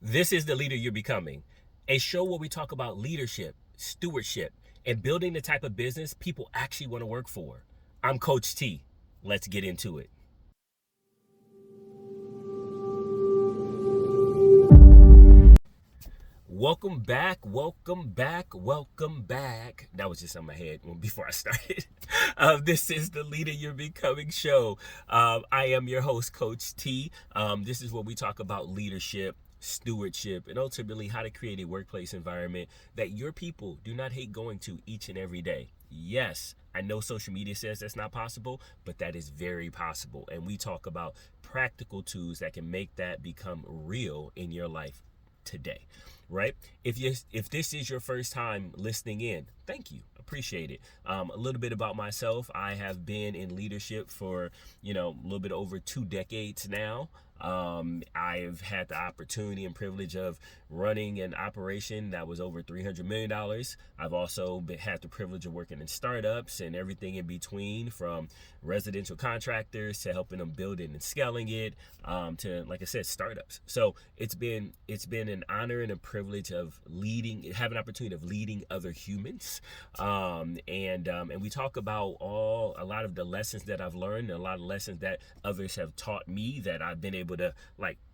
This is The Leader You're Becoming, a show where we talk about leadership, stewardship, and building the type of business people actually want to work for. I'm Coach T. Let's get into it. Welcome back, welcome back, welcome back. That was just on my head before I started. This is The Leader You're Becoming show. I am your host, Coach T. This is where we talk about leadership, stewardship, and ultimately how to create a workplace environment that your people do not hate going to each and every day. Yes, I know social media says that's not possible, but that is very possible. And we talk about practical tools that can make that become real in your life today, right? If this is your first time listening in, thank you, appreciate it. A little bit about myself: I have been in leadership for a little bit over 2 decades now. I've had the opportunity and privilege of running an operation that was over $300 million. I've also had the privilege of working in startups and everything in between, from residential contractors to helping them build it and scaling it, to, like I said, startups. So it's been an honor and a privilege of have an opportunity of leading other humans. And we talk about a lot of the lessons that I've learned, and a lot of lessons that others have taught me that I've been able to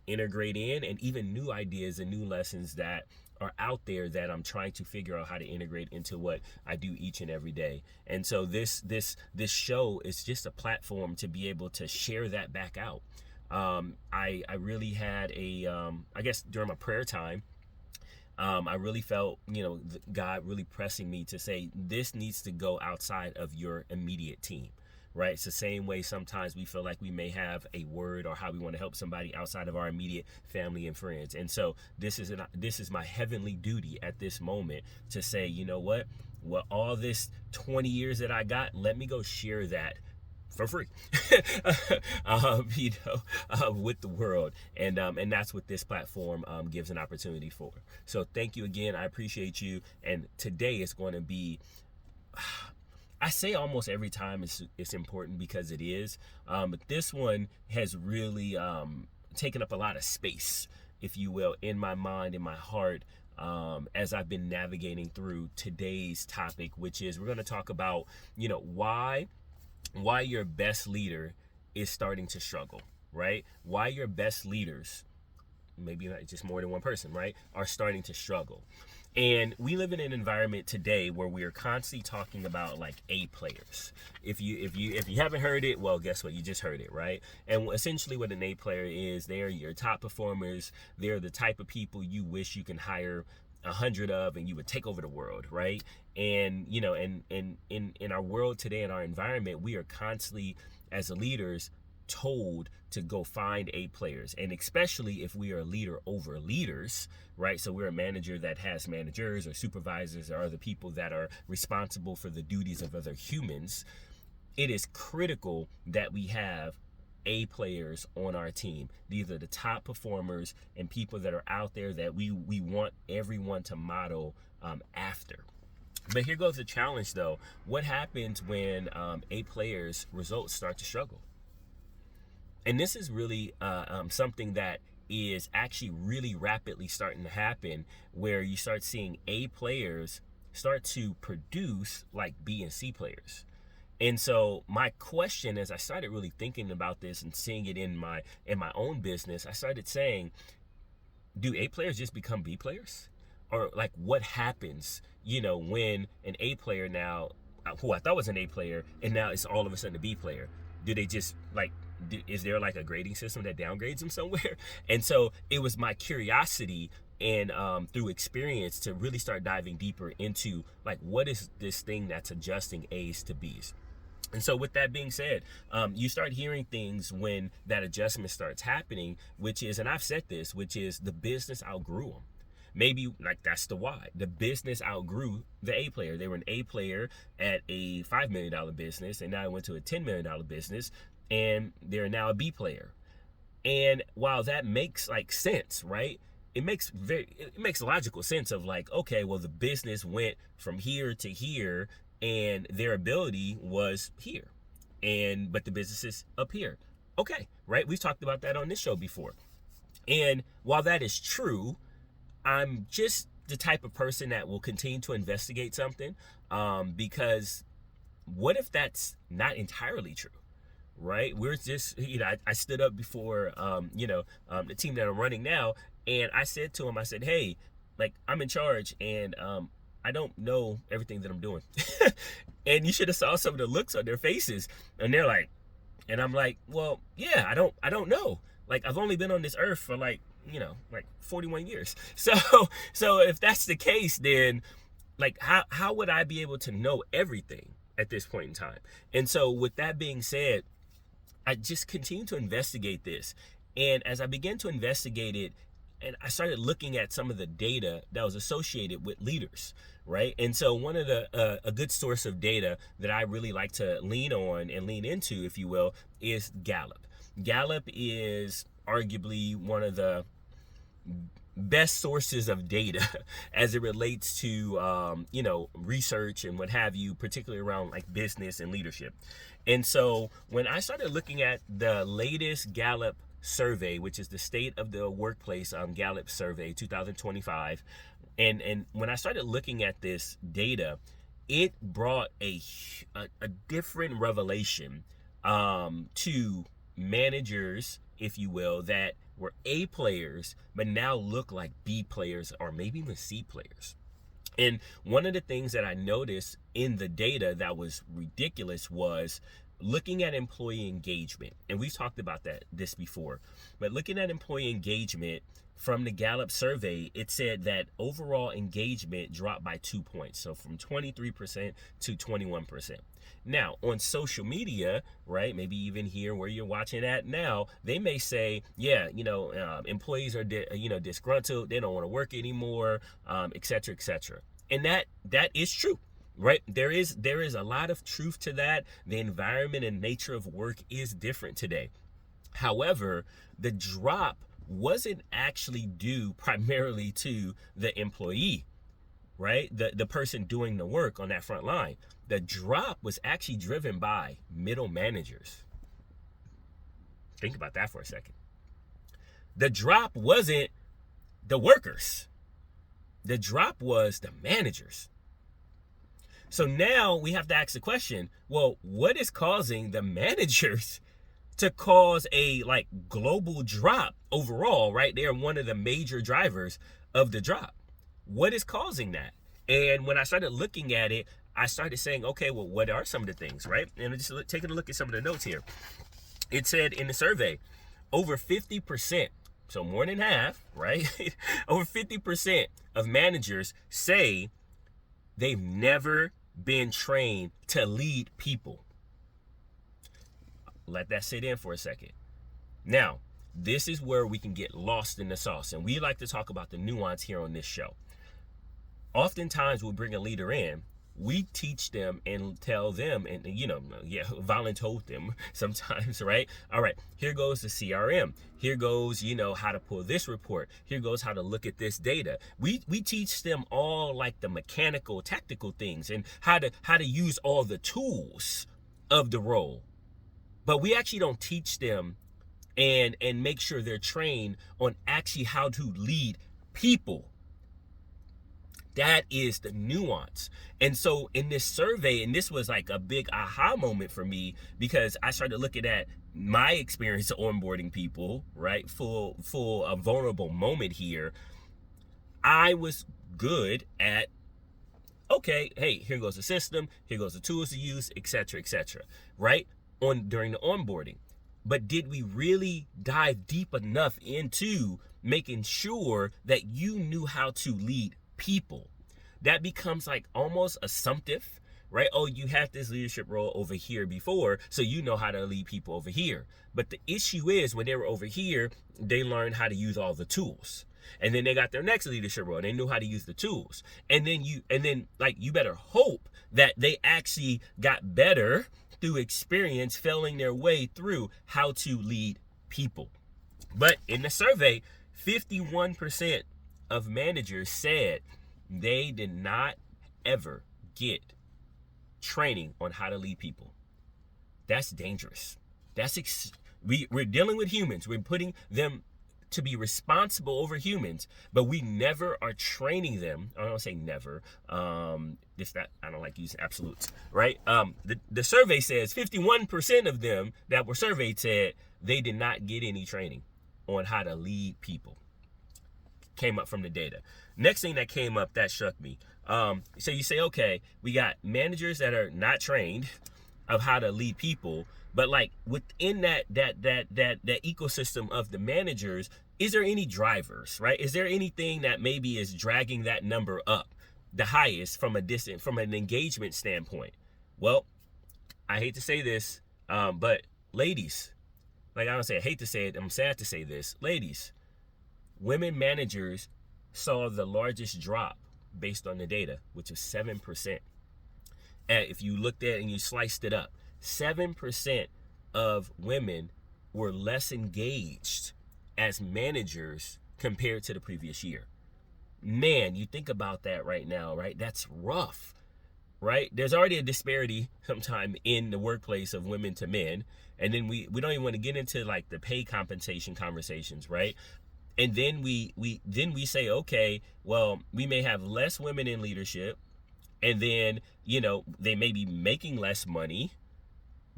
integrate in, and even new ideas and new lessons that are out there that I'm trying to figure out how to integrate into what I do each and every day. And so this show is just a platform to be able to share that back out. I really had I guess during my prayer time, I really felt, God really pressing me to say, this needs to go outside of your immediate team, right? It's the same way sometimes we feel like we may have a word or how we want to help somebody outside of our immediate family and friends. And so this is my heavenly duty at this moment to say, you know what? Well, all this 20 years that I got, let me go share that for free, with the world. And that's what this platform gives an opportunity for. So thank you again. I appreciate you. And today is going to be, I say almost every time it's important, because it is. But this one has really taken up a lot of space, if you will, in my mind, in my heart, as I've been navigating through today's topic, which is we're going to talk about, why your best leader is starting to struggle, right? Why your best leaders, maybe not just more than one person, right, are starting to struggle. And we live in an environment today where we are constantly talking about A players. If you haven't heard it, well, guess what? You just heard it, right? And essentially what an A player is, they are your top performers. They're the type of people you wish you can hire 100 of and you would take over the world, right? And in our world today, in our environment, we are constantly, as leaders, told to go find A players. And especially if we are a leader over leaders, right? So we're a manager that has managers or supervisors or other people that are responsible for the duties of other humans. It is critical that we have A players on our team. These are the top performers and people that are out there that we want everyone to model after. But here goes the challenge, though. What happens when A players' results start to struggle? And this is really something that is actually really rapidly starting to happen, where you start seeing A players start to produce like B and C players. And so my question, as I started really thinking about this and seeing it in my own business, I started saying, do A players just become B players? Or what happens, when an A player now, who I thought was an A player, and now it's all of a sudden a B player? Do they just is there a grading system that downgrades them somewhere? And so it was my curiosity and through experience to really start diving deeper into what is this thing that's adjusting A's to B's. And so with that being said, you start hearing things when that adjustment starts happening, which is, and I've said this, which is the business outgrew them. Maybe that's the why. The business outgrew the A player. They were an A player at a $5 million business, and now it went to a $10 million business, and they're now a B player. And while that makes sense, right? It makes logical sense of okay, well, the business went from here to here, and their ability was here, but the business is up here. Okay, right? We've talked about that on this show before. And while that is true, I'm just the type of person that will continue to investigate something, because what if that's not entirely true? Right? We're just, I stood up before, the team that I'm running now, and I said to him, I said, hey, like, I'm in charge, and I don't know everything that I'm doing. And you should have saw some of the looks on their faces, and they're like, and I'm like, well, yeah, I don't know. Like, I've only been on this earth for like 41 years. So if that's the case, then like how would I be able to know everything at this point in time? And so with that being said, I just continue to investigate this. And as I began to investigate it, and I started looking at some of the data that was associated with leaders, right? And so one of the a good source of data that I really like to lean on and lean into, if you will, is Gallup. Gallup is arguably one of the best sources of data as it relates to research and what have you, particularly around like business and leadership. And so when I started looking at the latest Gallup survey, which is the State of the Workplace Gallup survey 2025, and when I started looking at this data, it brought a different revelation to managers, if you will, that were A players, but now look like B players or maybe even C players. And one of the things that I noticed in the data that was ridiculous was looking at employee engagement. And we've talked about this before, but looking at employee engagement from the Gallup survey, it said that overall engagement dropped by 2 points. So from 23% to 21%. Now, on social media, right, maybe even here where you're watching at now, they may say, yeah, employees are, disgruntled. They don't want to work anymore, et cetera, et cetera. And that is true, right? There is a lot of truth to that. The environment and nature of work is different today. However, the drop wasn't actually due primarily to the employee, right? The person doing the work on that front line. The drop was actually driven by middle managers. Think about that for a second. The drop wasn't the workers. The drop was the managers. So now we have to ask the question, well, what is causing the managers to cause a global drop overall, right? They are one of the major drivers of the drop. What is causing that? And when I started looking at it, I started saying, okay, well, what are some of the things, right? And just taking a look at some of the notes here. It said in the survey, over 50%, so more than half, right? Over 50% of managers say they've never been trained to lead people. Let that sit in for a second. Now, this is where we can get lost in the sauce. And we like to talk about the nuance here on this show. Oftentimes we'll bring a leader in, we teach them and tell them and volunteer them sometimes, right? All right, here goes the CRM. Here goes, how to pull this report. Here goes how to look at this data. We teach them all like the mechanical, tactical things and how to use all the tools of the role. But we actually don't teach them and make sure they're trained on actually how to lead people. That is the nuance. And so in this survey, and this was like a big aha moment for me because I started looking at my experience onboarding people, right? Full a vulnerable moment here. I was good at, okay, hey, here goes the system, here goes the tools to use, et cetera, right? During the onboarding. But did we really dive deep enough into making sure that you knew how to lead people? That becomes like almost assumptive, right? Oh, you had this leadership role over here before, so you know how to lead people over here. But the issue is when they were over here, they learned how to use all the tools. And then they got their next leadership role and they knew how to use the tools. And then you better hope that they actually got better through experience, failing their way through how to lead people. But in the survey, 51% of managers said they did not ever get training on how to lead people. That's dangerous. We're dealing with humans. We're putting them to be responsible over humans, but we never are training them. I don't say never. This that I don't like using absolutes, right? The survey says 51% of them that were surveyed said they did not get any training on how to lead people. Came up from the data. Next thing that came up that struck me. So you say, okay, we got managers that are not trained of how to lead people, but like within that ecosystem of the managers, is there any drivers, right? Is there anything that maybe is dragging that number up the highest from an engagement standpoint? Well, I hate to say this, but ladies, like I don't say I hate to say it, I'm sad to say this, ladies, women managers saw the largest drop based on the data, which was 7%. And if you looked at it and you sliced it up, 7% of women were less engaged as managers compared to the previous year. Man, you think about that right now, right? That's rough, right? There's already a disparity sometime in the workplace of women to men. And then we don't even want to get into like the pay compensation conversations, right? And then we say, okay, well, we may have less women in leadership, and then, you know, they may be making less money,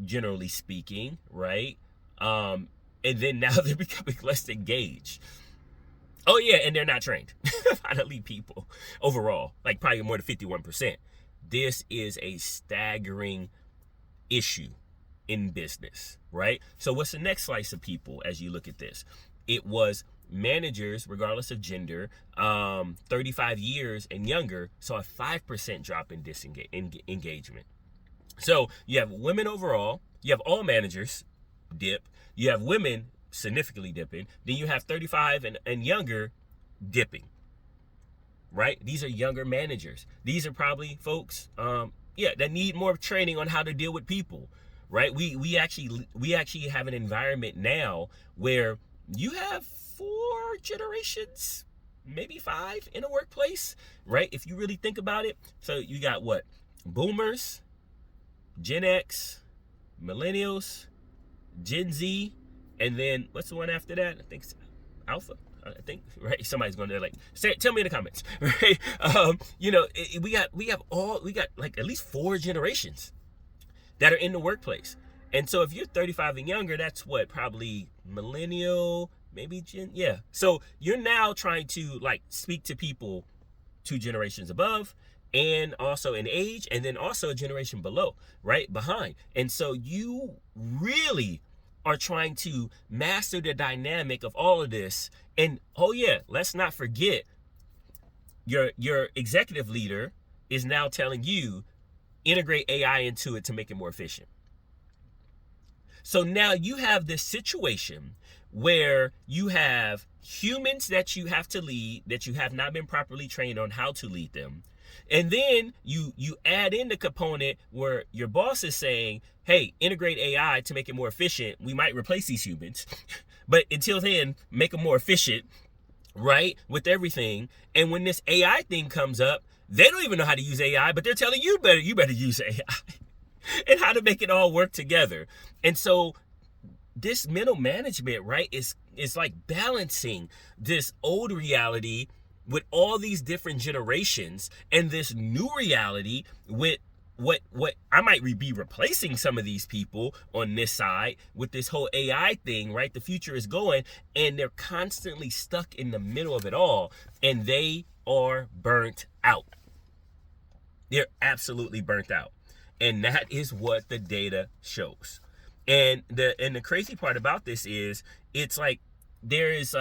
generally speaking, right? And then now they're becoming less engaged. Oh yeah, and they're not trained how to lead people overall, like probably more than 51%. This is a staggering issue in business, right? So what's the next slice of people as you look at this? It was managers, regardless of gender, 35 years and younger, saw a 5% drop in engagement. So you have women overall, you have all managers dip, you have women significantly dipping, then you have 35 and younger dipping, right? These are younger managers. These are probably folks, that need more training on how to deal with people, right? We actually have an environment now where you have 4 generations, maybe 5 in a workplace, right? If you really think about it. So you got what? Boomers, Gen X, Millennials, Gen Z, and then what's the one after that? I think it's Alpha. I think, right? Somebody's going to like tell me in the comments, right? We got like at least 4 generations that are in the workplace. And so if you're 35 and younger, that's what, probably millennial, maybe yeah. So you're now trying to like speak to people 2 generations above, and also in age, and then also a generation below, right behind. And so you really are trying to master the dynamic of all of this. And oh yeah, let's not forget your executive leader is now telling you integrate AI into it to make it more efficient. So now you have this situation where you have humans that you have to lead, that you have not been properly trained on how to lead them. And then you add in the component where your boss is saying, hey, integrate AI to make it more efficient. We might replace these humans, but until then, make them more efficient, right? With everything. And when this AI thing comes up, they don't even know how to use AI, but they're telling you better use AI and how to make it all work together. And so this middle management, right, is like balancing this old reality with all these different generations and this new reality with what I might be replacing some of these people on this side with this whole AI thing, right? The future is going, and they're constantly stuck in the middle of it all, and they are burnt out. They're absolutely burnt out. And that is what the data shows. And the crazy part about this is it's like there's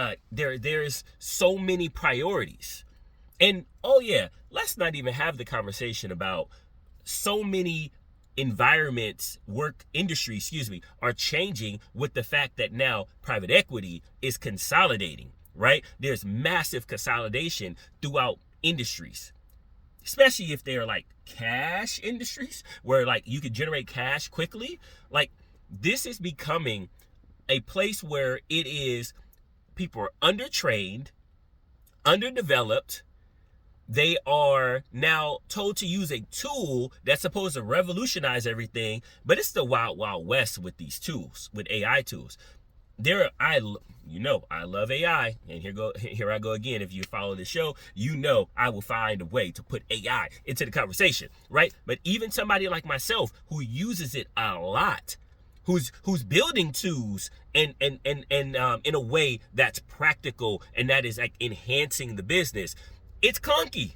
so many priorities. And oh yeah, let's not even have the conversation about so many environments, industries, are changing with the fact that now private equity is consolidating, right? There's massive consolidation throughout industries, especially if they're like cash industries where like you can generate cash quickly. Like this is becoming a place where it is people are undertrained, underdeveloped. They are now told to use a tool that's supposed to revolutionize everything, but it's the wild, wild west with these tools, with AI tools. I love AI, and here I go again. If you follow the show, I will find a way to put AI into the conversation, right? But even somebody like myself who uses it a lot, who's building tools and in a way that's practical and that is like enhancing the business, it's clunky.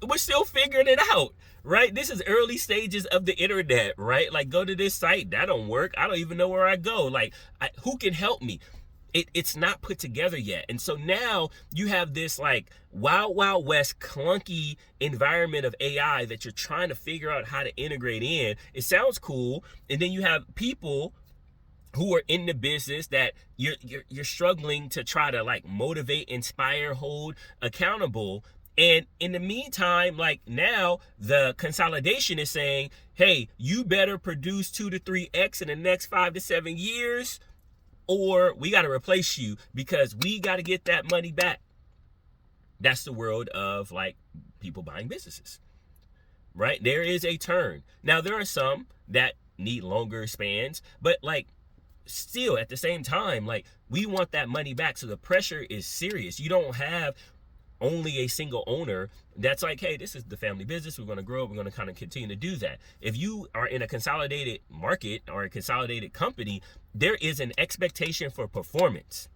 We're still figuring it out, right? This is early stages of the internet, right? Like, go to this site, that don't work. I don't even know where I go. Like, who can help me? It's not put together yet. And so now you have this like wild west clunky environment of AI that you're trying to figure out how to integrate in. It sounds cool. And then you have people who are in the business that you're struggling to try to like motivate, inspire, hold accountable. And in the meantime, like now the consolidation is saying, hey, you better produce 2 to 3x in the next 5 to 7 years, or we got to replace you because we got to get that money back. That's the world of like people buying businesses, right? There is a turn. Now, there are some that need longer spans, but like still at the same time, like we want that money back. So the pressure is serious. You don't have only a single owner that's like, hey, this is the family business. We're going to grow. We're going to kind of continue to do that. If you are in a consolidated market or a consolidated company, there is an expectation for performance.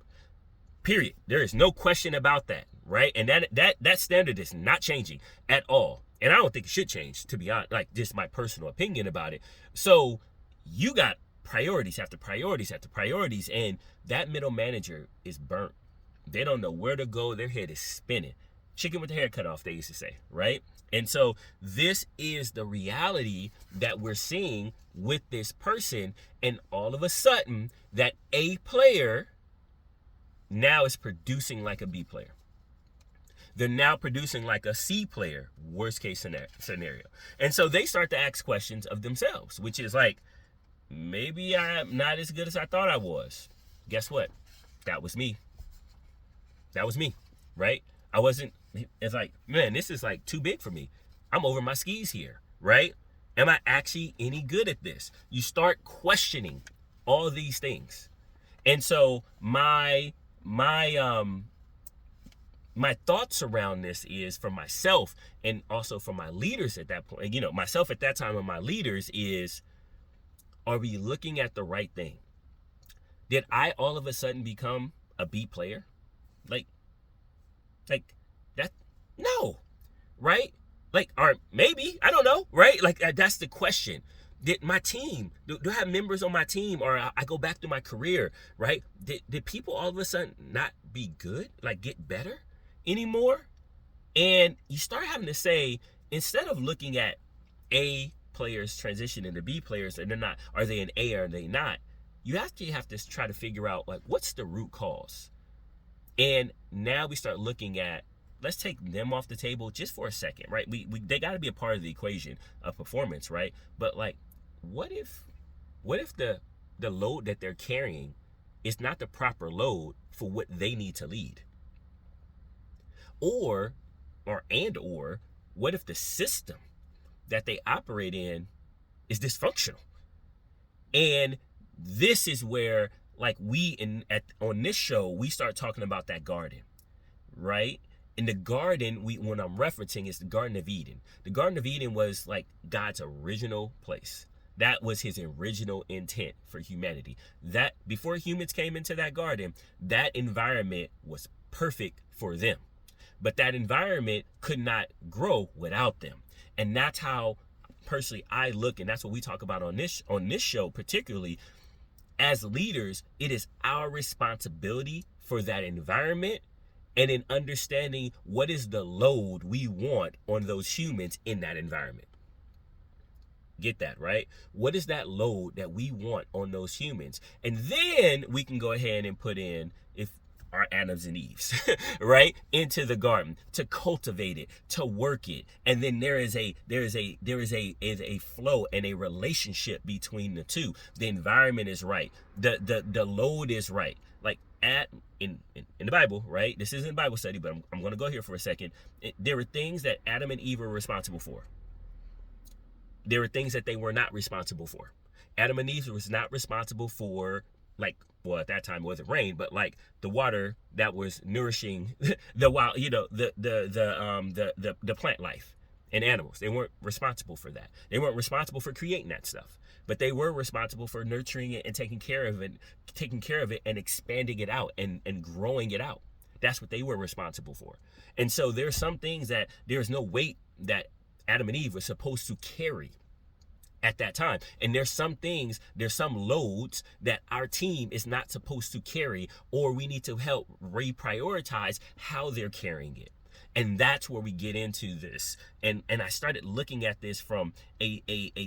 Period. There is no question about that, right? And that standard is not changing at all. And I don't think it should change, to be honest, like just my personal opinion about it. So you got priorities after priorities after priorities, and that middle manager is burnt. They don't know where to go. Their head is spinning. Chicken with the hair cut off, they used to say, right? And so this is the reality that we're seeing with this person. And all of a sudden, that A player now is producing like a B player. They're now producing like a C player, worst case scenario. And so they start to ask questions of themselves, which is like, maybe I'm not as good as I thought I was. Guess what? That was me. That was me, right? I wasn't, it's like, man, this is like too big for me. I'm over my skis here, right? Am I actually any good at this? You start questioning all these things. And so my thoughts around this is for myself and also for my leaders at that point, myself at that time and my leaders is, are we looking at the right thing? Did I all of a sudden become a B player? Like that? No, right? Like, or maybe, I don't know, right? Like, that's the question. Did my team, do I have members on my team, or I go back to my career, right? Did people all of a sudden not be good, like get better anymore? And you start having to say, instead of looking at A players transition into B players, and they're not, are they an A or are they not? You actually have to try to figure out, like, what's the root cause? And now we start looking at, let's take them off the table just for a second, right? They got to be a part of the equation of performance, right? But like, what if the load that they're carrying is not the proper load for what they need to lead? Or what if the system that they operate in is dysfunctional? And this is where, like, on this show, we start talking about that garden, right? In the garden, when I'm referencing, is the Garden of Eden. The Garden of Eden was like God's original place. That was his original intent for humanity. That before humans came into that garden, that environment was perfect for them. But that environment could not grow without them. And that's how personally I look, and that's what we talk about on this show particularly. As leaders, it is our responsibility for that environment, and in understanding what is the load we want on those humans in that environment. Get that, right? What is that load that we want on those humans? And then we can go ahead and put in, if our Adams and Eves, right, into the garden to cultivate it, to work it, and then there is a flow and a relationship between the two. The environment is right, the load is right. Like in the Bible, right? This isn't Bible study, but I'm going to go here for a second. There were things that Adam and Eve were responsible for. There were things that they were not responsible for. Adam and Eve was not responsible for, like, well, at that time it wasn't rain, but like the water that was nourishing the wild, the plant life and animals. They weren't responsible for that. They weren't responsible for creating that stuff, but they were responsible for nurturing it and taking care of it and expanding it out and growing it out. That's what they were responsible for. And so there's some things that there's no weight that Adam and Eve were supposed to carry at that time. And there's some loads that our team is not supposed to carry, or we need to help reprioritize how they're carrying it. And that's where we get into this. And I started looking at this from a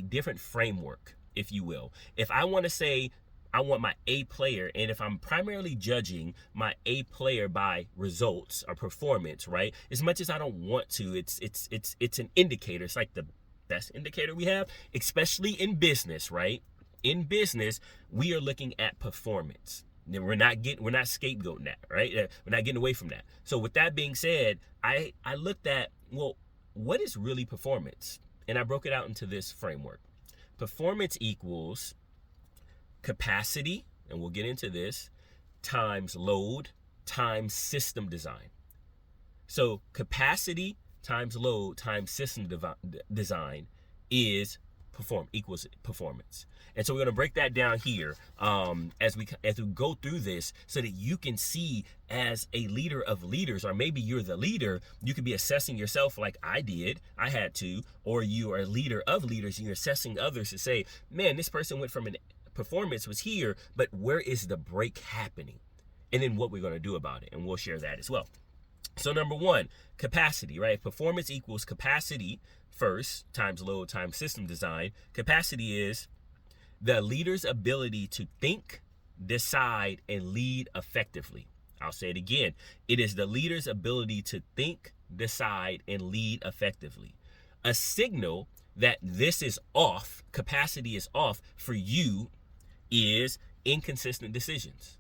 different framework, if you will. If I want to say I want my A player, and if I'm primarily judging my A player by results or performance, right? As much as I don't want to, it's an indicator. It's like the best indicator we have, especially in business, right? In business, we are looking at performance. We're not scapegoating that, right? We're not getting away from that. So with that being said, I looked at, well, what is really performance? And I broke it out into this framework. Performance equals capacity, and we'll get into this, times load times system design. So capacity times load times system design equals performance. And so we're going to break that down here as we go through this, so that you can see, as a leader of leaders, or maybe you're the leader, you could be assessing yourself like I had to, or you are a leader of leaders and you're assessing others to say, man, this person went from an performance was here, but where is the break happening? And then what we're going to do about it, and we'll share that as well. So number one, capacity, right? Performance equals capacity first times load times system design. Capacity is the leader's ability to think, decide, and lead effectively. I'll say it again. It is the leader's ability to think, decide, and lead effectively. A signal that this is off, capacity is off for you, is inconsistent decisions.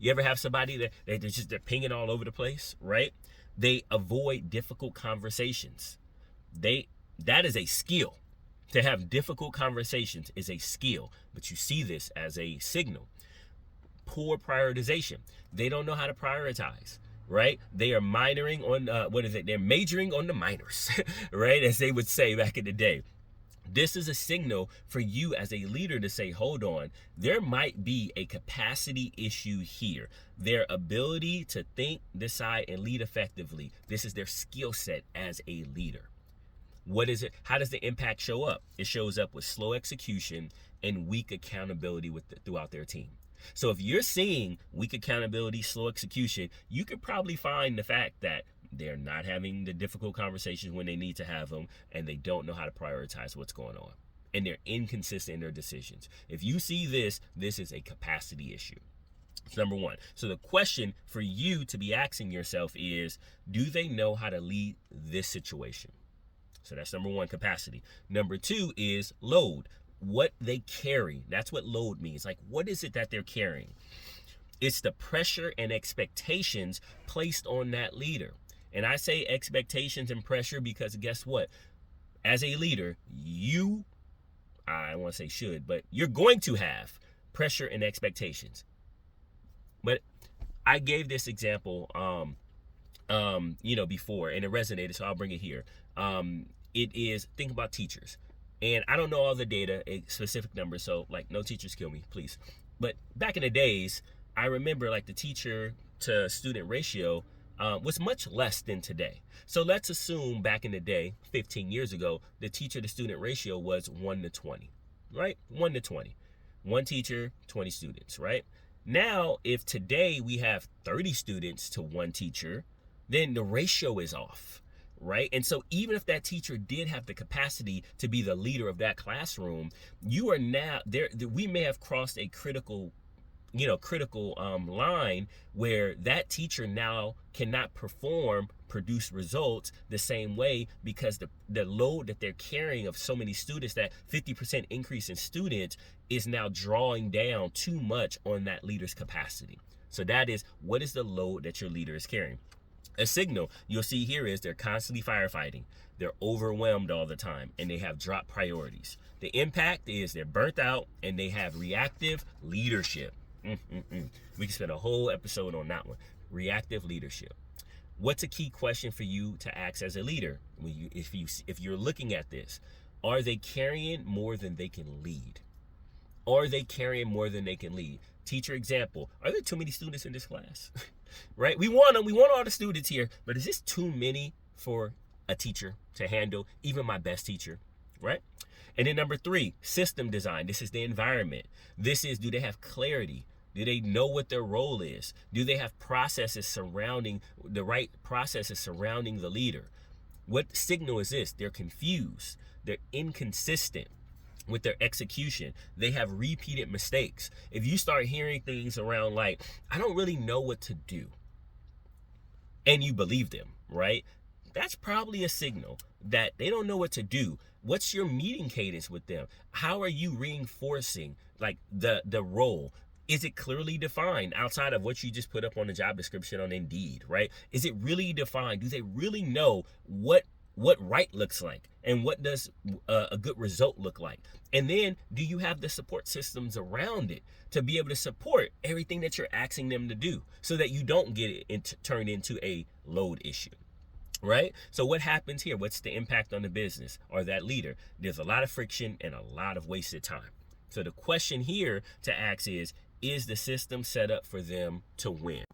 You ever have somebody that they're pinging all over the place, right? They avoid difficult conversations. That is a skill. To have difficult conversations is a skill, but you see this as a signal. Poor prioritization. They don't know how to prioritize, right? They are minoring on, They're majoring on the minors, right? As they would say back in the day. This is a signal for you as a leader to say, hold on, there might be a capacity issue here. Their ability to think, decide, and lead effectively. This is their skill set as a leader. What is it? How does the impact show up? It shows up with slow execution and weak accountability throughout their team. So if you're seeing weak accountability, slow execution, you could probably find the fact that they're not having the difficult conversations when they need to have them, and they don't know how to prioritize what's going on. And they're inconsistent in their decisions. If you see this is a capacity issue. It's number one. So the question for you to be asking yourself is, do they know how to lead this situation? So that's number one, capacity. Number two is load. What they carry. That's what load means. Like, what is it that they're carrying? It's the pressure and expectations placed on that leader. And I say expectations and pressure because guess what? As a leader, I don't want to say should, but you're going to have pressure and expectations. But I gave this example, before, and it resonated, so I'll bring it here. It is, think about teachers. And I don't know all the data, specific numbers, so like no teachers kill me, please. But back in the days, I remember like the teacher to student ratio was much less than today. So let's assume back in the day, 15 years ago, the teacher to student ratio was 1 to 20, right? 1 to 20. One teacher, 20 students, right? Now, if today we have 30 students to one teacher, then the ratio is off, right? And so even if that teacher did have the capacity to be the leader of that classroom, you are now there. We may have crossed a critical line where that teacher now cannot produce results the same way, because the load that they're carrying of so many students, that 50% increase in students, is now drawing down too much on that leader's capacity. So that is, what is the load that your leader is carrying? A signal you'll see here is they're constantly firefighting. They're overwhelmed all the time, and they have dropped priorities. The impact is they're burnt out and they have reactive leadership. We can spend a whole episode on that one. Reactive leadership. What's a key question for you to ask as a leader when if you're looking at this? Are they carrying more than they can lead? Are they carrying more than they can lead? Teacher example, are there too many students in this class? Right? We want them. We want all the students here, but is this too many for a teacher to handle, even my best teacher, right? And then number 3, system design. This is the environment. This is, do they have clarity? Do they know what their role is? Do they have processes surrounding the right processes surrounding the leader? What signal is this? They're confused. They're inconsistent with their execution. They have repeated mistakes. If you start hearing things around like, I don't really know what to do, and you believe them, right? That's probably a signal that they don't know what to do. What's your meeting cadence with them? How are you reinforcing like the role? Is it clearly defined outside of what you just put up on the job description on Indeed, right? Is it really defined? Do they really know what right looks like, and what does a good result look like? And then do you have the support systems around it to be able to support everything that you're asking them to do, so that you don't get it turned into a load issue, right? So what happens here? What's the impact on the business or that leader? There's a lot of friction and a lot of wasted time. So the question here to ask is the system set up for them to win?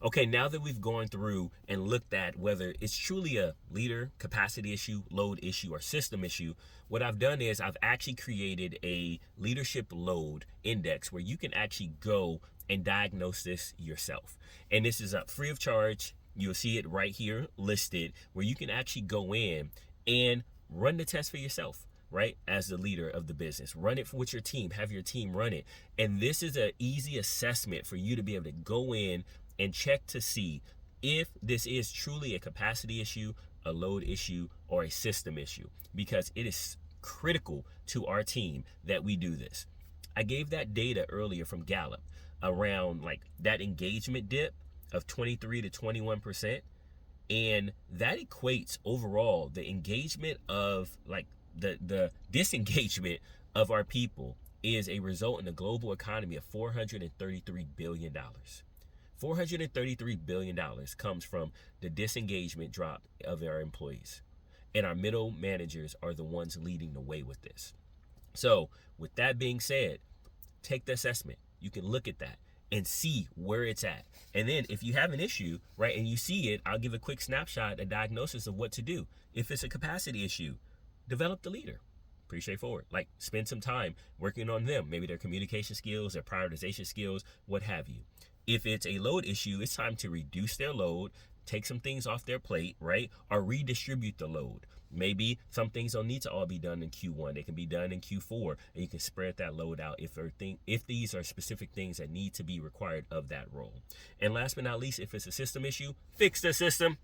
Okay, now that we've gone through and looked at whether it's truly a leader capacity issue, load issue, or system issue, what I've done is I've actually created a leadership load index where you can actually go and diagnose this yourself. And this is free of charge. You'll see it right here listed, where you can actually go in and run the test for yourself, right? As the leader of the business, run it with your team, have your team run it. And this is an easy assessment for you to be able to go in and check to see if this is truly a capacity issue, a load issue, or a system issue, because it is critical to our team that we do this. I gave that data earlier from Gallup around like that engagement dip of 23 to 21%. And that equates overall the engagement of like the disengagement of our people is a result in the global economy of $433 billion. $433 billion comes from the disengagement drop of our employees. And our middle managers are the ones leading the way with this. So with that being said, take the assessment. You can look at that and see where it's at. And then if you have an issue, right, and you see it, I'll give a quick snapshot, a diagnosis of what to do. If it's a capacity issue, develop the leader. Pretty straightforward. Like spend some time working on them, maybe their communication skills, their prioritization skills, what have you. If it's a load issue, it's time to reduce their load, take some things off their plate, right? Or redistribute the load. Maybe some things don't need to all be done in Q1. They can be done in Q4, and you can spread that load out if these are specific things that need to be required of that role. And last but not least, if it's a system issue, fix the system.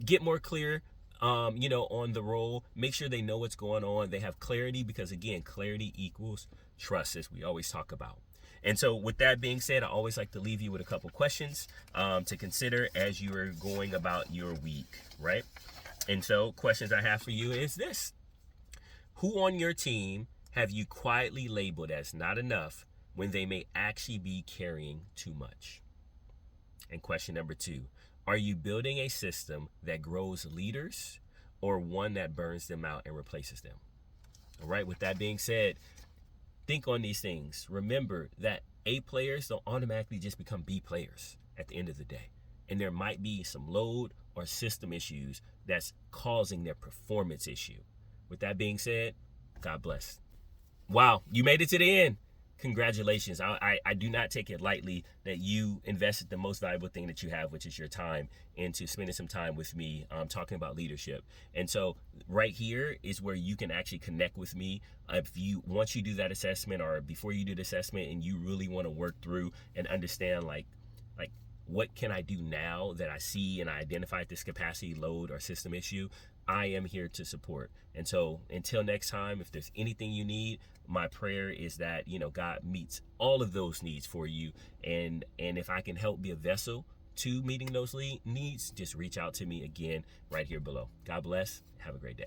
Get more clear, on the role. Make sure they know what's going on. They have clarity, because again, clarity equals trust, as we always talk about. And so with that being said, I always like to leave you with a couple questions to consider as you are going about your week, right? And so questions I have for you is this: who on your team have you quietly labeled as not enough when they may actually be carrying too much? And question number 2, are you building a system that grows leaders or one that burns them out and replaces them? All right, with that being said, think on these things. Remember that A players don't automatically just become B players at the end of the day. And there might be some load or system issues that's causing their performance issue. With that being said, God bless. Wow, you made it to the end. Congratulations. I do not take it lightly that you invested the most valuable thing that you have, which is your time, into spending some time with me talking about leadership. And so right here is where you can actually connect with me. Once you do that assessment, or before you do the assessment, and you really want to work through and understand like what can I do now that I see and I identify this capacity, load, or system issue, I am here to support. And so until next time, if there's anything you need, my prayer is that, God meets all of those needs for you. And if I can help be a vessel to meeting those needs, just reach out to me again right here below. God bless. Have a great day.